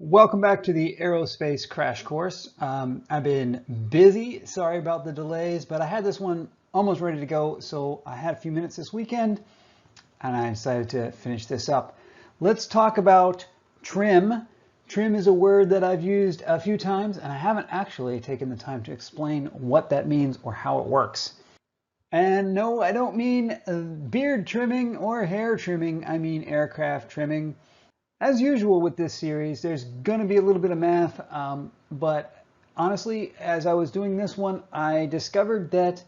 Welcome back to the aerospace crash course. I've been busy, sorry about the delays, but I had this one almost ready to go, so I had a few minutes this weekend and I decided to finish this up. Let's talk about trim. Trim is a word that I've used a few times and I haven't actually taken the time to explain what that means or how it works. And no, I don't mean beard trimming or hair trimming, I mean aircraft trimming. As usual with this series, there's going to be a little bit of math, but honestly, as I was doing this one, I discovered that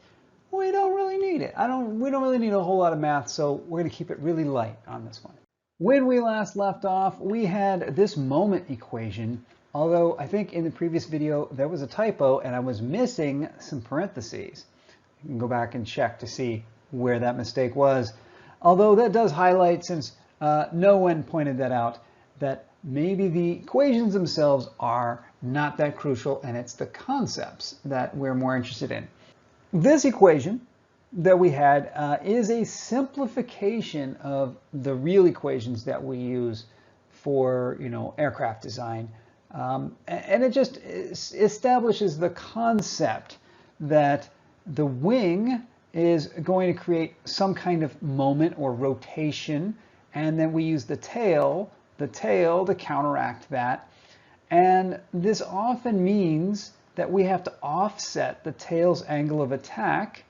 we don't really need it. We don't really need a whole lot of math, so we're going to keep it really light on this one. When we last left off, we had this moment equation, although I think in the previous video there was a typo and I was missing some parentheses. You can go back and check to see where that mistake was. Although that does highlight, since no one pointed that out, that maybe the equations themselves are not that crucial and it's the concepts that we're more interested in. This equation that we had is a simplification of the real equations that we use for, aircraft design. And it just establishes the concept that the wing is going to create some kind of moment or rotation, and then we use the tail to counteract that. And this often means that we have to offset the tail's angle of attack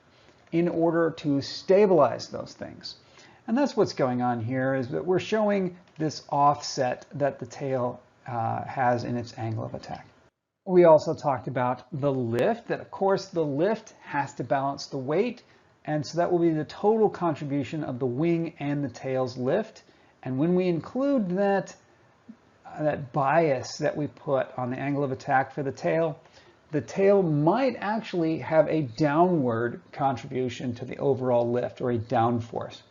in order to stabilize those things. And that's what's going on here, is that we're showing this offset that the tail has in its angle of attack. We also talked about the lift, that of course the lift has to balance the weight, and so that will be the total contribution of the wing and the tail's lift. And when we include that bias that we put on the angle of attack for the tail might actually have a downward contribution to the overall lift, or a downforce.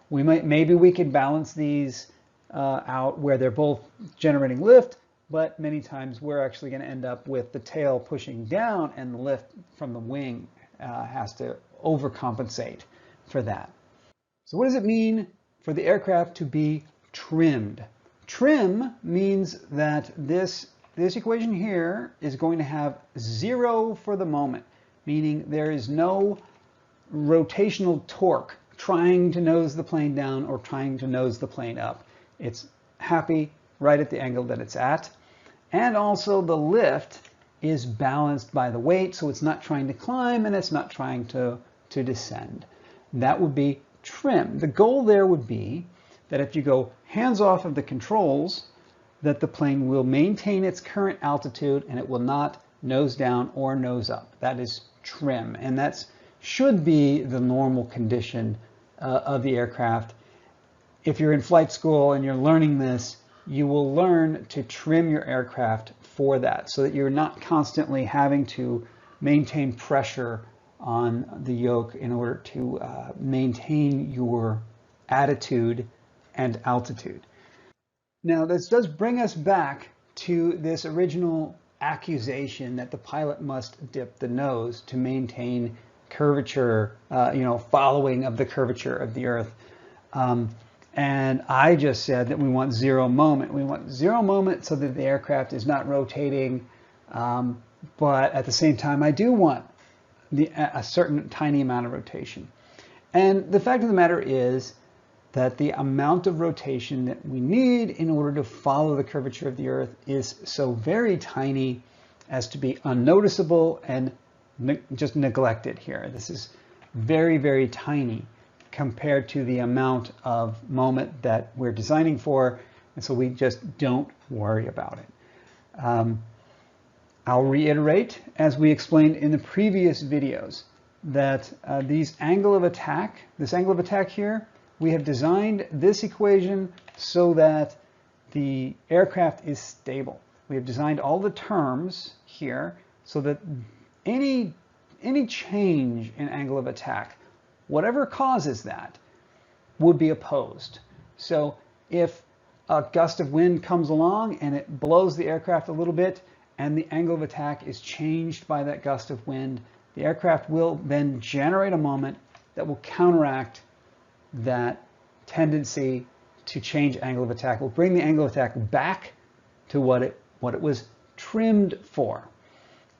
Maybe we could balance these out where they're both generating lift, but many times we're actually going to end up with the tail pushing down and the lift from the wing has to overcompensate for that. So what does it mean for the aircraft to be trimmed? Trim means that this equation here is going to have 0 for the moment, meaning there is no rotational torque trying to nose the plane down or trying to nose the plane up. It's happy right at the angle that it's at. And also the lift is balanced by the weight, so it's not trying to climb and it's not trying to descend. That would be trim. The goal there would be that if you go hands off of the controls, that the plane will maintain its current altitude and it will not nose down or nose up. That is trim, and that should be the normal condition of the aircraft. If you're in flight school and you're learning this, you will learn to trim your aircraft for that, so that you're not constantly having to maintain pressure on the yoke in order to maintain your attitude and altitude. Now, this does bring us back to this original accusation that the pilot must dip the nose to maintain curvature, following of the curvature of the Earth. And I just said that we want 0 moment. We want 0 moment so that the aircraft is not rotating, but at the same time I do want a certain tiny amount of rotation. And the fact of the matter is that the amount of rotation that we need in order to follow the curvature of the Earth is so very tiny as to be unnoticeable and just neglected here. This is very, very tiny compared to the amount of moment that we're designing for, and so we just don't worry about it. I'll reiterate, as we explained in the previous videos, that this angle of attack here, we have designed this equation so that the aircraft is stable. We have designed all the terms here so that any change in angle of attack, whatever causes that, would be opposed. So if a gust of wind comes along and it blows the aircraft a little bit and the angle of attack is changed by that gust of wind, the aircraft will then generate a moment that will counteract that tendency to change angle of attack. Will bring the angle of attack back to what it was trimmed for,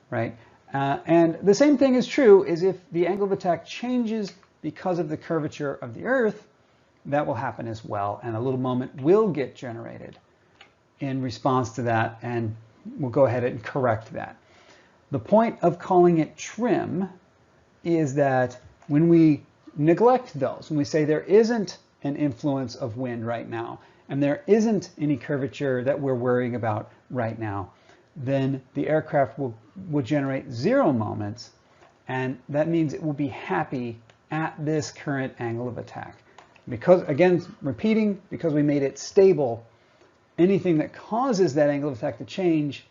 right? And the same thing is true is if the angle of attack changes because of the curvature of the Earth, that will happen as well, and a little moment will get generated in response to that, and we'll go ahead and correct that. The point of calling it trim is that when we neglect those, when we say there isn't an influence of wind right now, and there isn't any curvature that we're worrying about right now, then the aircraft will generate 0 moments, and that means it will be happy at this current angle of attack. Because, again, repeating, because we made it stable, anything that causes that angle of attack to change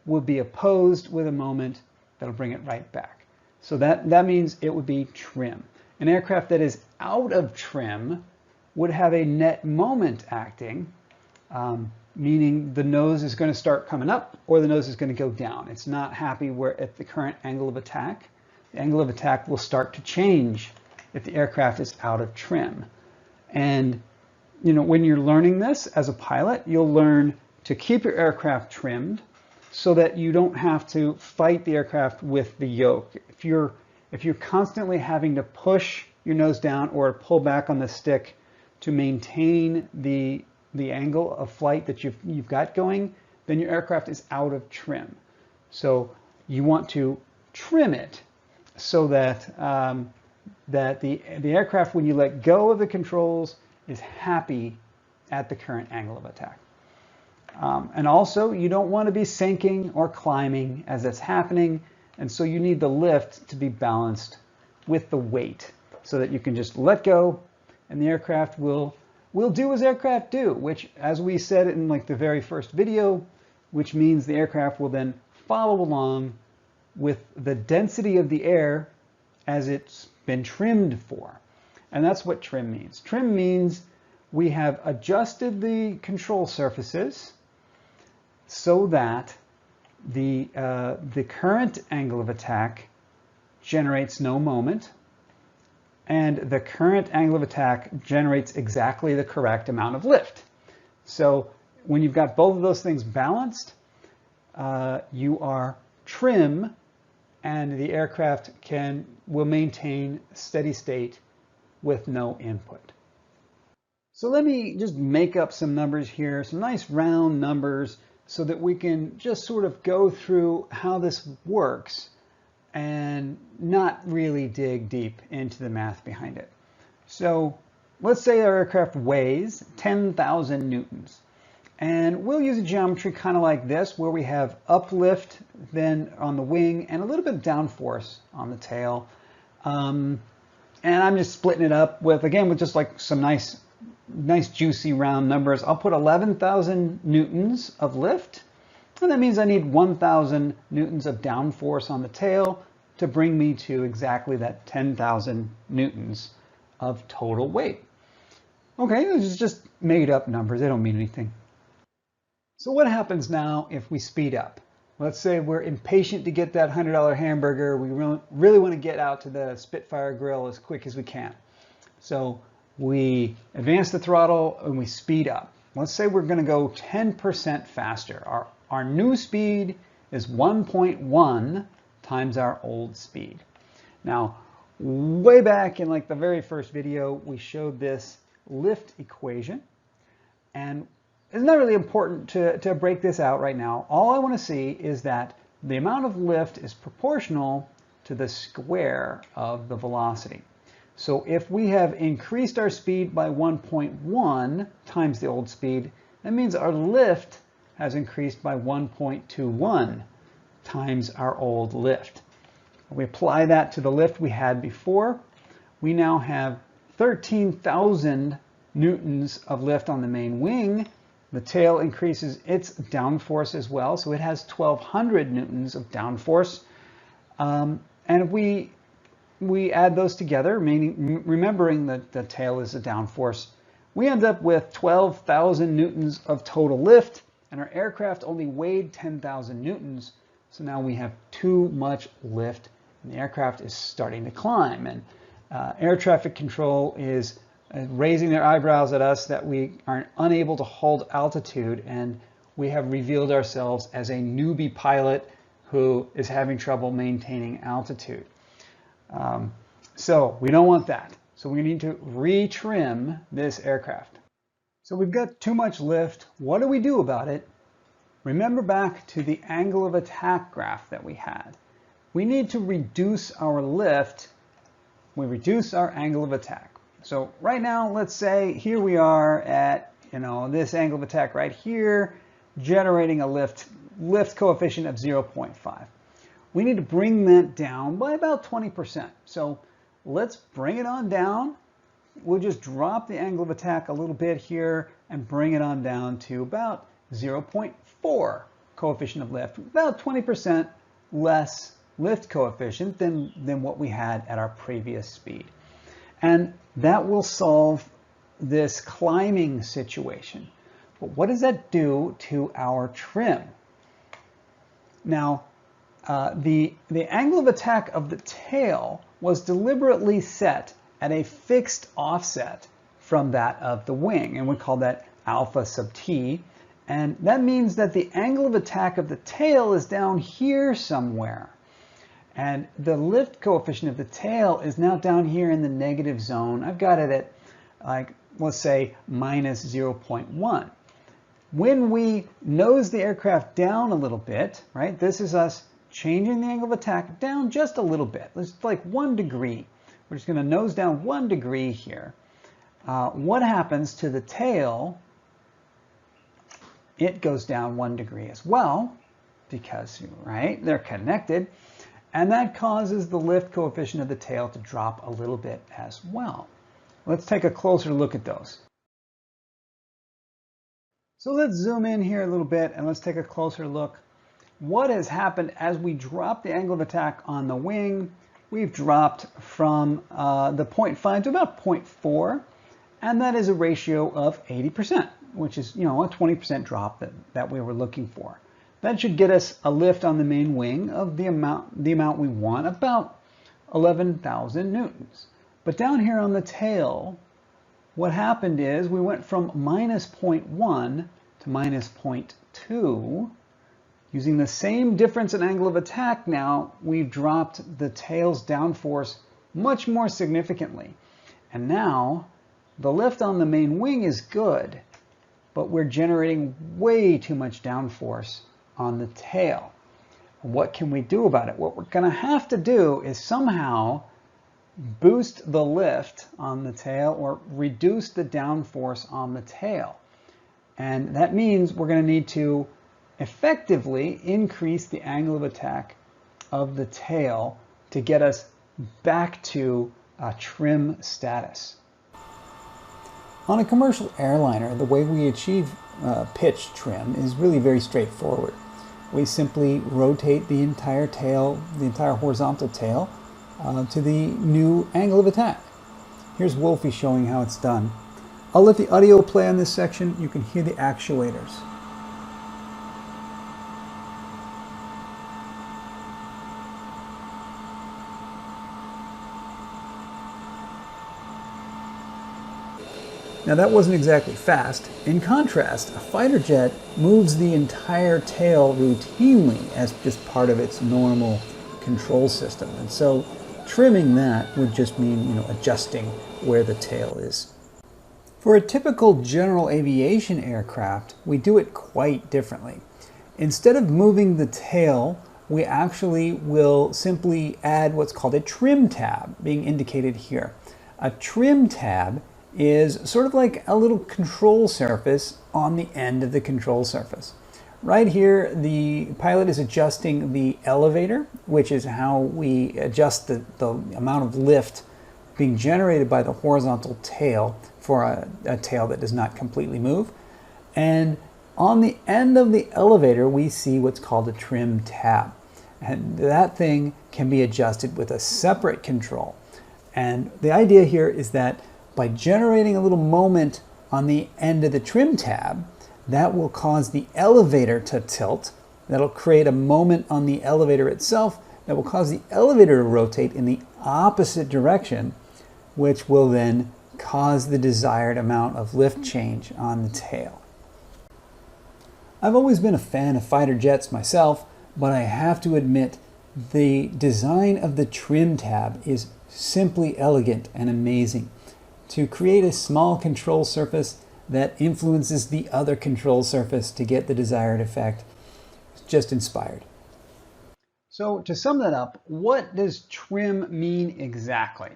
will be opposed with a moment that'll bring it right back. So that means it would be trim. An aircraft that is out of trim would have a net moment acting, meaning the nose is going to start coming up or the nose is going to go down. It's not happy where at the current angle of attack. The angle of attack will start to change if the aircraft is out of trim. And you know, when you're learning this as a pilot, you'll learn to keep your aircraft trimmed so that you don't have to fight the aircraft with the yoke. If you're constantly having to push your nose down or pull back on the stick to maintain the angle of flight that you've got going, then your aircraft is out of trim. So you want to trim it so that that the aircraft, when you let go of the controls, is happy at the current angle of attack. And also, you don't want to be sinking or climbing as that's happening, and so you need the lift to be balanced with the weight so that you can just let go and the aircraft will do as aircraft do, which, as we said in like the very first video, which means the aircraft will then follow along with the density of the air as it's been trimmed for. And that's what trim means. Trim means we have adjusted the control surfaces so that the current angle of attack generates no moment, and the current angle of attack generates exactly the correct amount of lift. So when you've got both of those things balanced, you are trim, and the aircraft will maintain steady state with no input. So let me just make up some numbers here, some nice round numbers, so that we can just sort of go through how this works and not really dig deep into the math behind it. So let's say our aircraft weighs 10,000 newtons. And we'll use a geometry kind of like this, where we have uplift then on the wing and a little bit of downforce on the tail. And I'm just splitting it up with just like some nice juicy round numbers. I'll put 11,000 newtons of lift, and that means I need 1,000 newtons of downforce on the tail to bring me to exactly that 10,000 newtons of total weight. Okay, this is just made up numbers. They don't mean anything. So what happens now if we speed up? Let's say we're impatient to get that $100 hamburger. We really want to get out to the Spitfire grill as quick as we can. So we advance the throttle and we speed up. Let's say we're going to go 10% faster. Our new speed is 1.1 times our old speed. Now, way back in like the very first video, we showed this lift equation, and it's not really important to break this out right now. All I want to see is that the amount of lift is proportional to the square of the velocity. So if we have increased our speed by 1.1 times the old speed, that means our lift has increased by 1.21 times our old lift. We apply that to the lift we had before. We now have 13,000 newtons of lift on the main wing. The tail increases its downforce as well, so it has 1,200 newtons of downforce. And if we add those together, meaning remembering that the tail is a downforce, we end up with 12,000 newtons of total lift, and our aircraft only weighed 10,000 newtons. So now we have too much lift, and the aircraft is starting to climb. And air traffic control is raising their eyebrows at us that we are unable to hold altitude, and we have revealed ourselves as a newbie pilot who is having trouble maintaining altitude. So we don't want that. So we need to retrim this aircraft. So we've got too much lift. What do we do about it? Remember back to the angle of attack graph that we had. We need to reduce our lift. We reduce our angle of attack. So right now, let's say here we are at, this angle of attack right here, generating a lift coefficient of 0.5. We need to bring that down by about 20%. So let's bring it on down. We'll just drop the angle of attack a little bit here and bring it on down to about 0.4 coefficient of lift, about 20% less lift coefficient than what we had at our previous speed. And that will solve this climbing situation. But what does that do to our trim? Now, the angle of attack of the tail was deliberately set at a fixed offset from that of the wing, and we call that alpha sub t. And that means that the angle of attack of the tail is down here somewhere. And the lift coefficient of the tail is now down here in the negative zone. I've got it at, let's say, minus 0.1. When we nose the aircraft down a little bit, right, this is us changing the angle of attack down just a little bit. It's like 1 degree. We're just going to nose down 1 degree here. What happens to the tail? It goes down 1 degree as well because, right, they're connected. And that causes the lift coefficient of the tail to drop a little bit as well. Let's take a closer look at those. So let's zoom in here a little bit and let's take a closer look. What has happened as we drop the angle of attack on the wing? We've dropped from the 0.5 to about 0.4, and that is a ratio of 80%, which is, a 20% drop that we were looking for. That should get us a lift on the main wing of the amount we want, about 11,000 newtons. But down here on the tail, what happened is we went from minus 0.1 to minus 0.2. Using the same difference in angle of attack now, we've dropped the tail's downforce much more significantly. And now the lift on the main wing is good, but we're generating way too much downforce on the tail. What can we do about it? What we're going to have to do is somehow boost the lift on the tail or reduce the downforce on the tail. And that means we're going to need to effectively increase the angle of attack of the tail to get us back to trim status. On a commercial airliner, the way we achieve pitch trim is really very straightforward. We simply rotate the entire tail, the entire horizontal tail, to the new angle of attack. Here's Wolfie showing how it's done. I'll let the audio play on this section. You can hear the actuators. Now that wasn't exactly fast. In contrast, a fighter jet moves the entire tail routinely as just part of its normal control system. And so trimming that would just mean, adjusting where the tail is. For a typical general aviation aircraft, we do it quite differently. Instead of moving the tail, we actually will simply add what's called a trim tab, being indicated here. A trim tab is sort of like a little control surface on the end of the control surface. Right here, the pilot is adjusting the elevator, which is how we adjust the amount of lift being generated by the horizontal tail for a tail that does not completely move. And on the end of the elevator, we see what's called a trim tab. And that thing can be adjusted with a separate control. And the idea here is that by generating a little moment on the end of the trim tab, that will cause the elevator to tilt. That'll create a moment on the elevator itself that will cause the elevator to rotate in the opposite direction, which will then cause the desired amount of lift change on the tail. I've always been a fan of fighter jets myself, but I have to admit the design of the trim tab is simply elegant and amazing. To create a small control surface that influences the other control surface to get the desired effect, it's just inspired. So to sum that up, what does trim mean exactly?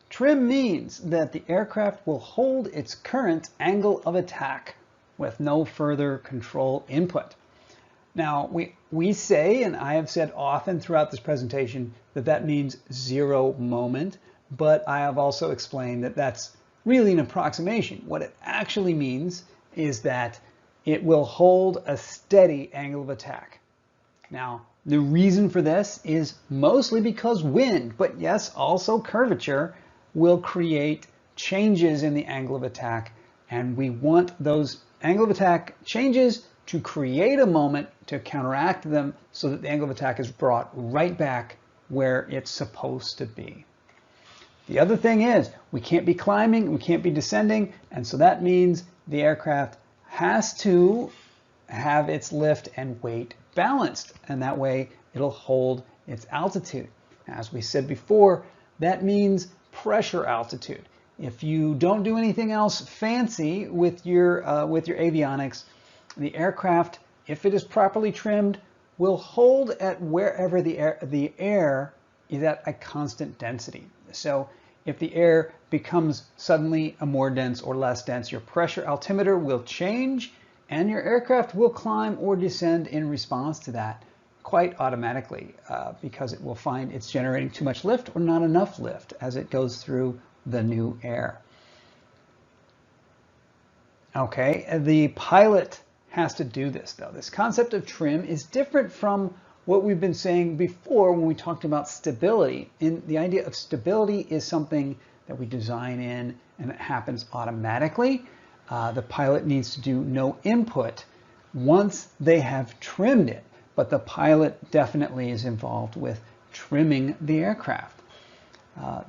Trim means that the aircraft will hold its current angle of attack with no further control input. Now, we say, and I have said often throughout this presentation, that that means zero moment, but I have also explained that that's really an approximation. What it actually means is that it will hold a steady angle of attack. Now, the reason for this is mostly because wind, but yes, also curvature, will create changes in the angle of attack, and we want those angle of attack changes to create a moment to counteract them so that the angle of attack is brought right back where it's supposed to be. The other thing is we can't be climbing, we can't be descending, and so that means the aircraft has to have its lift and weight balanced, and that way it'll hold its altitude. As we said before, that means pressure altitude. If you don't do anything else fancy with your avionics, the aircraft, if it is properly trimmed, will hold at wherever the air is at a constant density. So if the air becomes suddenly a more dense or less dense, your pressure altimeter will change and your aircraft will climb or descend in response to that quite automatically because it will find it's generating too much lift or not enough lift as it goes through the new air. Okay, the pilot has to do this though. This concept of trim is different from what we've been saying before when we talked about stability. The idea of stability is something that we design in and it happens automatically. The pilot needs to do no input once they have trimmed it, but the pilot definitely is involved with trimming the aircraft.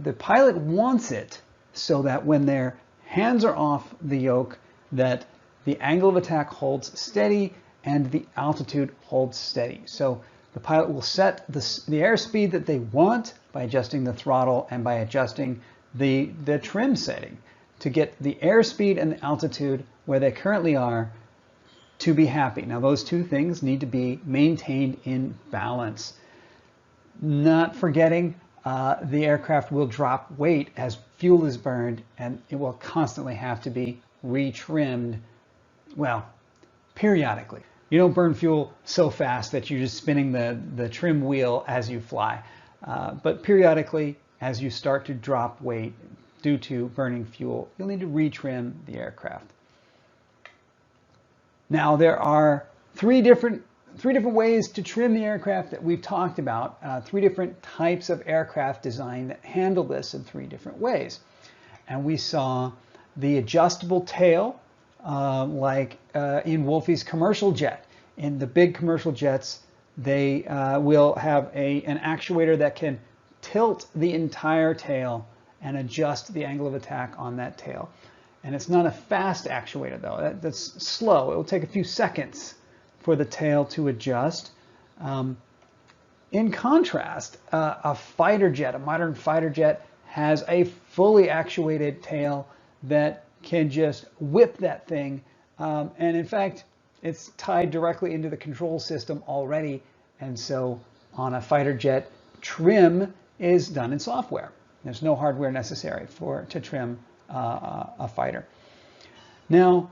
The pilot wants it so that when their hands are off the yoke, that the angle of attack holds steady and the altitude holds steady. So the pilot will set the airspeed that they want by adjusting the throttle and by adjusting the trim setting to get the airspeed and the altitude where they currently are to be happy. Now those two things need to be maintained in balance. Not forgetting the aircraft will drop weight as fuel is burned and it will constantly have to be retrimmed, well, periodically. You don't burn fuel so fast that you're just spinning the trim wheel as you fly. But periodically, as you start to drop weight due to burning fuel, you'll need to retrim the aircraft. Now, there are three different ways to trim the aircraft that we've talked about, three different types of aircraft design that handle this in three different ways. And we saw the adjustable tail, like in Wolfie's commercial jet. In the big commercial jets, they will have an actuator that can tilt the entire tail and adjust the angle of attack on that tail. And it's not a fast actuator though, that's slow. It will take a few seconds for the tail to adjust. In contrast, a fighter jet, a modern fighter jet, has a fully actuated tail that can just whip that thing. And in fact, it's tied directly into the control system already. And so on a fighter jet, trim is done in software. There's no hardware necessary to trim a fighter. Now,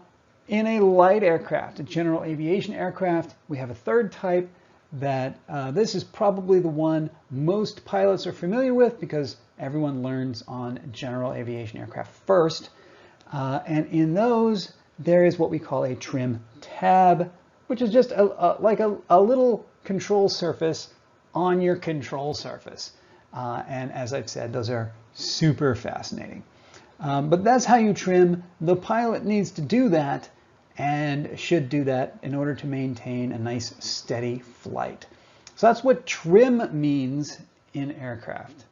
in a light aircraft, a general aviation aircraft, we have a third type that this is probably the one most pilots are familiar with because everyone learns on general aviation aircraft first. And in those, there is what we call a trim tab, which is just like a little control surface on your control surface. And as I've said, those are super fascinating. But that's how you trim. The pilot needs to do that and should do that in order to maintain a nice steady flight. So that's what trim means in aircraft.